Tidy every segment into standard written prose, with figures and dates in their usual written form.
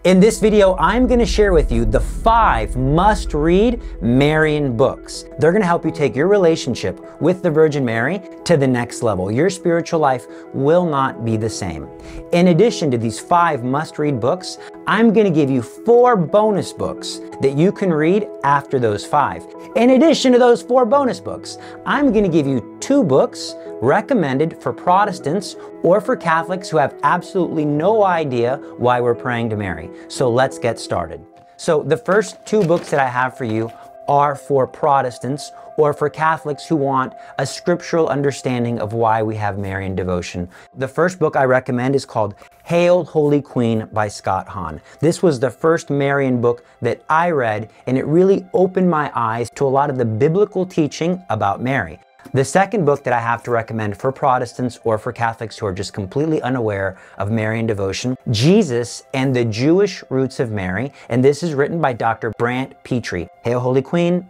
In this video, I'm going to share with you the 5 must-read Marian books. They're going to help you take your relationship with the Virgin Mary to the next level. Your spiritual life will not be the same. In addition to these 5 must-read books, I'm going to give you 4 bonus books that you can read after those 5. In addition to those 4 bonus books, I'm going to give you 2 books recommended for Protestants or for Catholics who have absolutely no idea why we're praying to Mary. So let's get started. So the first 2 books that I have for you are for Protestants or for Catholics who want a scriptural understanding of why we have Marian devotion. The first book I recommend is called Hail, Holy Queen by Scott Hahn. This was the first Marian book that I read, and it really opened my eyes to a lot of the biblical teaching about Mary. The second book that I have to recommend for Protestants or for Catholics who are just completely unaware of Marian devotion, Jesus and the Jewish Roots of Mary, and this is written by Dr. Brant Petrie. Hail, Holy Queen,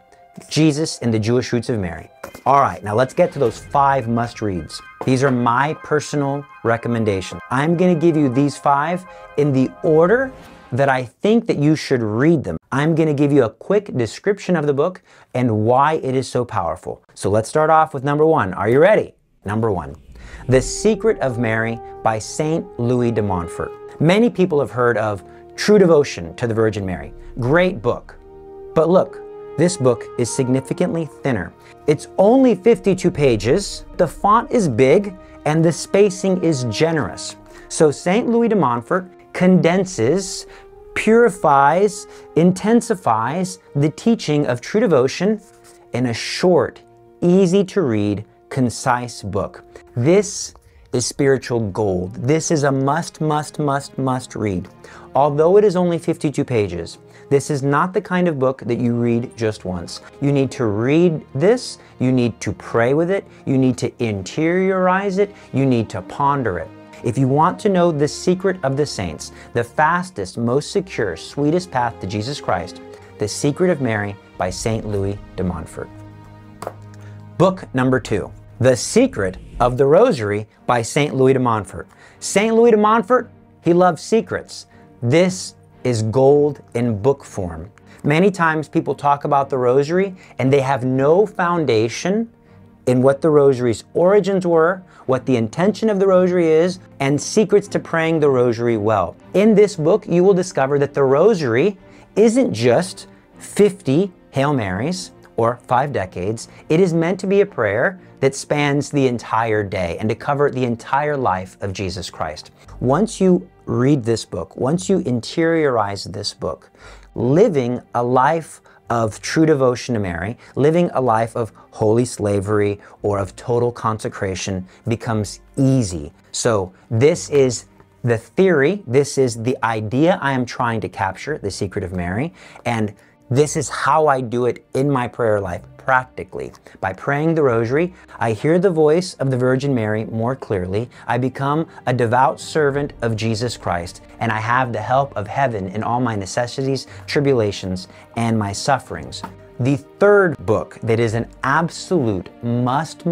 Jesus and the Jewish Roots of Mary. All right, now let's get to those 5 must-reads. These are my personal recommendations. I'm going to give you these 5 in the order that I think that you should read them. I'm going to give you a quick description of the book and why it is so powerful. So let's start off with number 1. Are you ready? Number 1, The Secret of Mary by Saint Louis de Montfort. Many people have heard of True Devotion to the Virgin Mary. Great book. But look, this book is significantly thinner. It's only 52 pages, the font is big, and the spacing is generous. So Saint Louis de Montfort condenses, purifies, intensifies the teaching of true devotion in a short, easy to read, concise book. This is spiritual gold. This is a must read. Although it is only 52 pages, this is not the kind of book that you read just once. You need to read this, you need to pray with it, you need to interiorize it, you need to ponder it. If you want to know the secret of the saints, the fastest, most secure, sweetest path to Jesus Christ, The Secret of Mary by Saint Louis de Montfort. Book number 2, The Secret of the Rosary by Saint Louis de Montfort. Saint Louis de Montfort, he loved secrets. This is gold in book form. Many times people talk about the Rosary and they have no foundation in what the Rosary's origins were, what the intention of the Rosary is, and secrets to praying the Rosary well. In this book, you will discover that the Rosary isn't just 50 Hail Marys or 5 decades. It is meant to be a prayer that spans the entire day and to cover the entire life of Jesus Christ. Once you read this book, once you interiorize this book, living a life of true devotion to Mary, living a life of holy slavery or of total consecration becomes easy. So this is the theory, this is the idea I am trying to capture, the secret of Mary, and this is how I do it in my prayer life practically. By praying the Rosary, I hear the voice of the Virgin Mary more clearly. I become a devout servant of Jesus Christ, and I have the help of heaven in all my necessities, tribulations, and my sufferings. The third book that is an absolute must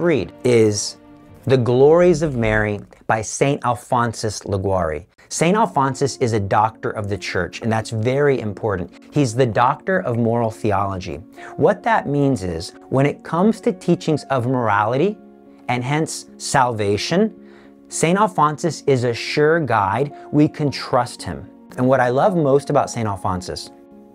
read is The Glories of Mary by Saint Alphonsus Liguori. Saint Alphonsus is a doctor of the church, and that's very important. He's the doctor of moral theology. What that means is, when it comes to teachings of morality, and hence salvation, Saint Alphonsus is a sure guide. We can trust him. And what I love most about Saint Alphonsus,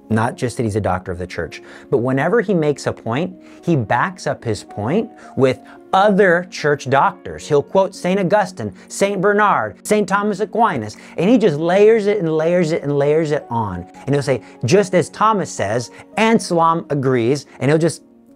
not just that he's a doctor of the church, but whenever he makes a point, he backs up his point with other church doctors. He'll quote St. Augustine, St. Bernard, St. Thomas Aquinas, and he just layers it and layers it and layers it on. And he'll say, just as Thomas says, Anselm agrees, and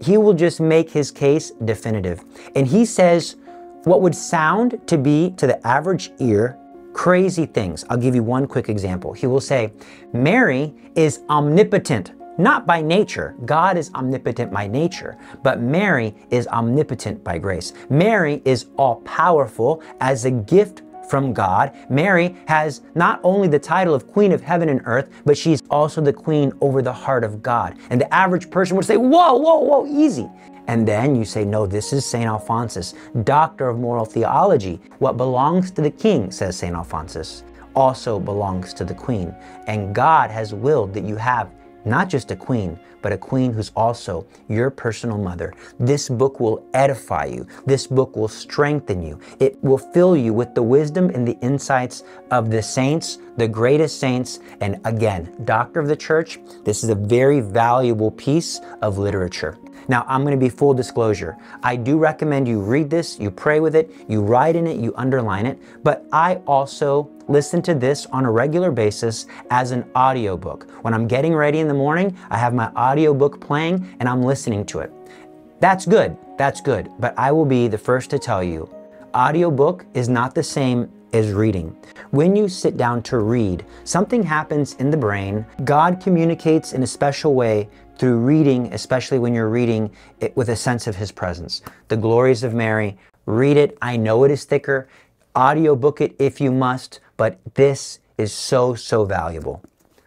he will just make his case definitive. And he says what would sound to be, to the average ear, crazy things. I'll give you one quick example. He will say, Mary is omnipotent, not by nature. God is omnipotent by nature, but Mary is omnipotent by grace. Mary is all-powerful as a gift from God. Mary has not only the title of Queen of Heaven and Earth, but she's also the Queen over the heart of God. And the average person would say, whoa, easy. And then you say, no, this is St. Alphonsus, doctor of moral theology. What belongs to the king, says St. Alphonsus, also belongs to the queen. And God has willed that you have not just a queen, but a queen who's also your personal mother. This book will edify you. This book will strengthen you. It will fill you with the wisdom and the insights of the saints, the greatest saints. And again, Doctor of the Church, this is a very valuable piece of literature. Now, I'm going to be full disclosure. I do recommend you read this, you pray with it, you write in it, you underline it, but I also listen to this on a regular basis as an audiobook. When I'm getting ready in the morning, I have my audiobook playing and I'm listening to it. That's good, but I will be the first to tell you, audiobook is not the same as reading. When you sit down to read, something happens in the brain. God communicates in a special way through reading, especially when you're reading it with a sense of His presence. The Glories of Mary, read it. I know it is thicker. Audiobook it if you must, but this is so, so valuable.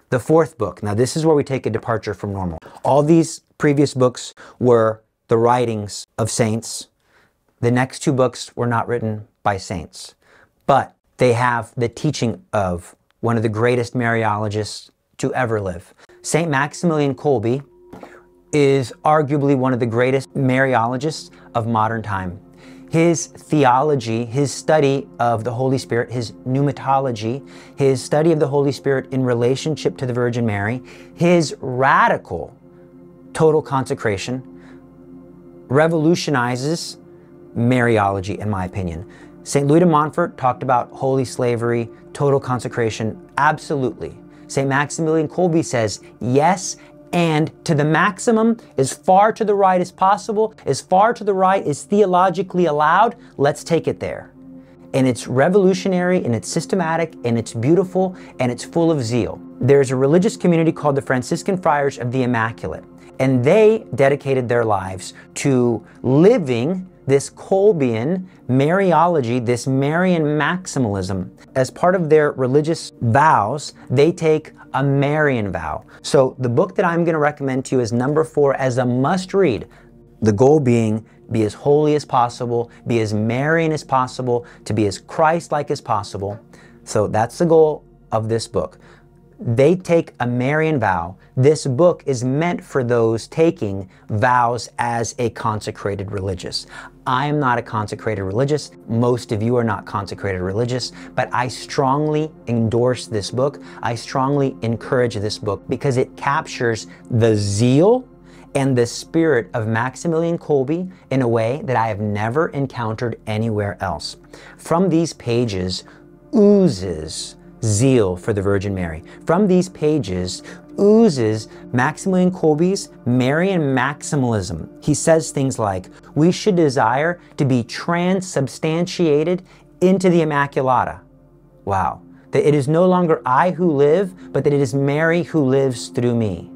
The fourth book. Now this is where we take a departure from normal. All these previous books were the writings of saints. The next two books were not written by saints, but they have the teaching of one of the greatest Mariologists to ever live. St. Maximilian Kolbe is arguably one of the greatest Mariologists of modern time. His theology, his study of the Holy Spirit, his pneumatology, his study of the Holy Spirit in relationship to the Virgin Mary, his radical total consecration revolutionizes Mariology, in my opinion. St. Louis de Montfort talked about holy slavery, total consecration, absolutely. St. Maximilian Kolbe says, yes, and to the maximum, as far to the right as possible, as far to the right as theologically allowed, let's take it there. And it's revolutionary, and it's systematic, and it's beautiful, and it's full of zeal. There's a religious community called the Franciscan Friars of the Immaculate, and they dedicated their lives to living this Kolbean Mariology, this Marian maximalism. As part of their religious vows, they take a Marian vow. So the book that I'm going to recommend to you is number 4 as a must read. The goal being, be as holy as possible, be as Marian as possible, to be as Christ-like as possible. So that's the goal of this book. They take a Marian vow. This book is meant for those taking vows as a consecrated religious. I am not a consecrated religious. Most of you are not consecrated religious, but I strongly endorse this book. I strongly encourage this book because it captures the zeal and the spirit of Maximilian Kolbe in a way that I have never encountered anywhere else. From these pages oozes zeal for the Virgin Mary. From these pages oozes Maximilian Kolbe's Marian maximalism. He says things like, we should desire to be transubstantiated into the Immaculata. Wow. That it is no longer I who live, but that it is Mary who lives through me.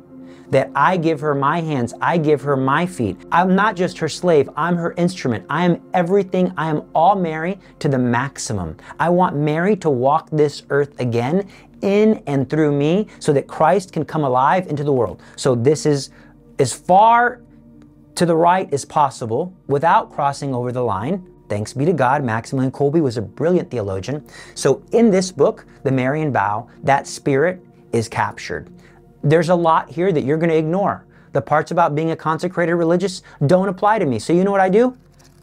That I give her my hands, I give her my feet. I'm not just her slave, I'm her instrument. I am everything, I am all Mary to the maximum. I want Mary to walk this earth again in and through me so that Christ can come alive into the world. So this is as far to the right as possible without crossing over the line. Thanks be to God, Maximilian Kolbe was a brilliant theologian. So in this book, the Marian Vow, that spirit is captured. There's a lot here that you're going to ignore. The parts about being a consecrated religious don't apply to me. So you know what I do?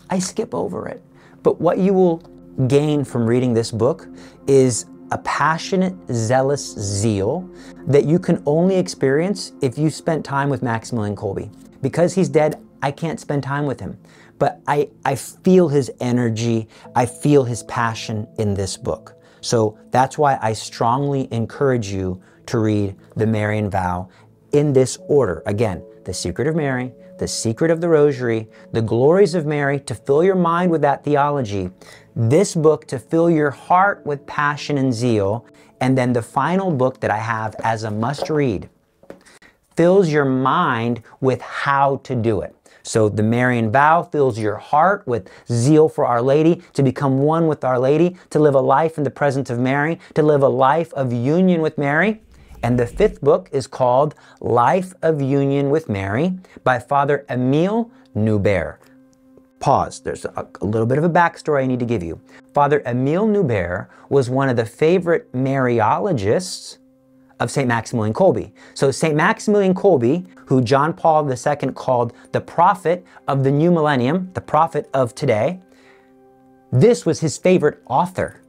I skip over it. But what you will gain from reading this book is a passionate, zealous zeal that you can only experience if you spent time with Maximilian Kolbe. Because he's dead, I can't spend time with him. But I feel his energy, I feel his passion in this book. So that's why I strongly encourage you to read the Marian Vow in this order. Again, the Secret of Mary, the Secret of the Rosary, the Glories of Mary, to fill your mind with that theology, this book to fill your heart with passion and zeal, and then the final book that I have as a must read fills your mind with how to do it. So the Marian Vow fills your heart with zeal for Our Lady, to become one with Our Lady, to live a life in the presence of Mary, to live a life of union with Mary. And the 5th book is called Life of Union with Mary by Father Emile Noubert. Pause. There's a little bit of a backstory I need to give you. Father Emile Noubert was one of the favorite Mariologists of St. Maximilian Kolbe. So St. Maximilian Kolbe, who John Paul II called the prophet of the new millennium, the prophet of today, this was his favorite author,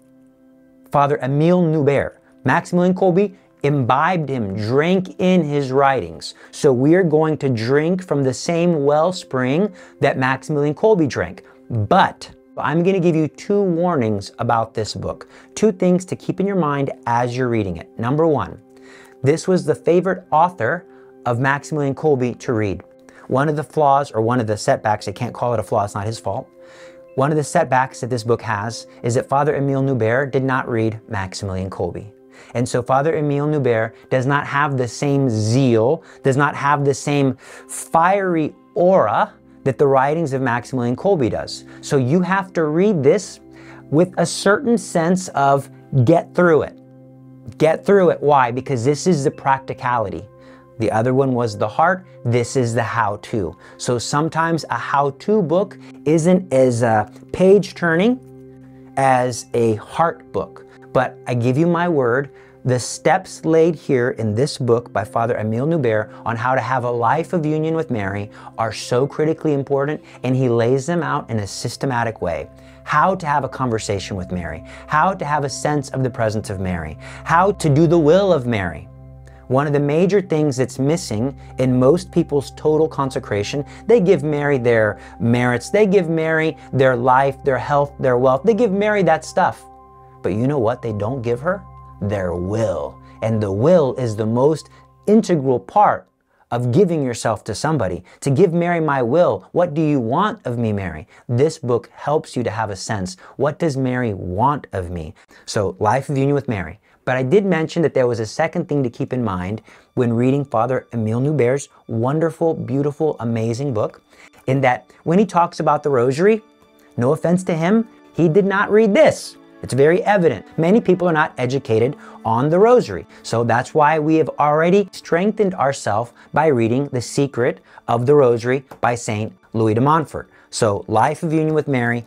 Father Emile Noubert. Maximilian Kolbe imbibed him, drank in his writings. So we are going to drink from the same wellspring that Maximilian Kolbe drank. But I'm going to give you two warnings about this book. Two things to keep in your mind as you're reading it. Number one, this was the favorite author of Maximilian Kolbe to read. One of the flaws, or one of the setbacks, I can't call it a flaw, it's not his fault. One of the setbacks that this book has is that Father Emile Noubert did not read Maximilian Kolbe. And so Father Emile Noubert does not have the same zeal, does not have the same fiery aura that the writings of Maximilian Kolbe does. So you have to read this with a certain sense of get through it. Get through it. Why? Because this is the practicality. The other one was the heart. This is the how-to. So sometimes a how-to book isn't as page-turning as a heart book. But I give you my word, the steps laid here in this book by Father Emile Noubert on how to have a life of union with Mary are so critically important, and he lays them out in a systematic way. How to have a conversation with Mary, how to have a sense of the presence of Mary, how to do the will of Mary. One of the major things that's missing in most people's total consecration, they give Mary their merits, they give Mary their life, their health, their wealth, they give Mary that stuff. But you know what they don't give her? Their will. And the will is the most integral part of giving yourself to somebody. To give Mary my will, what do you want of me, Mary? This book helps you to have a sense, what does Mary want of me? So, life of union with Mary. But I did mention that there was a second thing to keep in mind when reading Father Emile Noubert's wonderful, beautiful, amazing book, in that when he talks about the Rosary, no offense to him, he did not read this. It's very evident. Many people are not educated on the Rosary. So that's why we have already strengthened ourselves by reading The Secret of the Rosary by St. Louis de Montfort. So, Life of Union with Mary.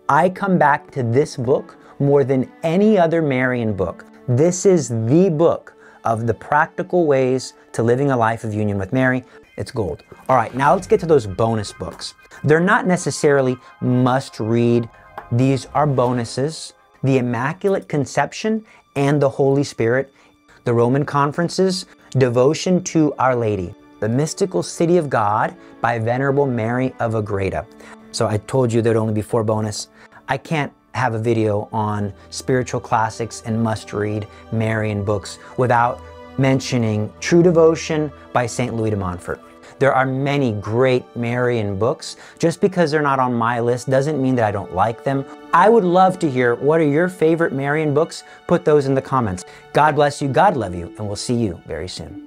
I come back to this book more than any other Marian book. This is the book of the practical ways to living a life of union with Mary. It's gold. All right, now let's get to those bonus books. They're not necessarily must read. These are bonuses. The Immaculate Conception and the Holy Spirit, the Roman Conferences, Devotion to Our Lady, The Mystical City of God by Venerable Mary of Agreda. So I told you there'd only be 4 bonus. I can't have a video on spiritual classics and must-read Marian books without mentioning True Devotion by St. Louis de Montfort. There are many great Marian books. Just because they're not on my list doesn't mean that I don't like them. I would love to hear what are your favorite Marian books. Put those in the comments. God bless you, God love you, and we'll see you very soon.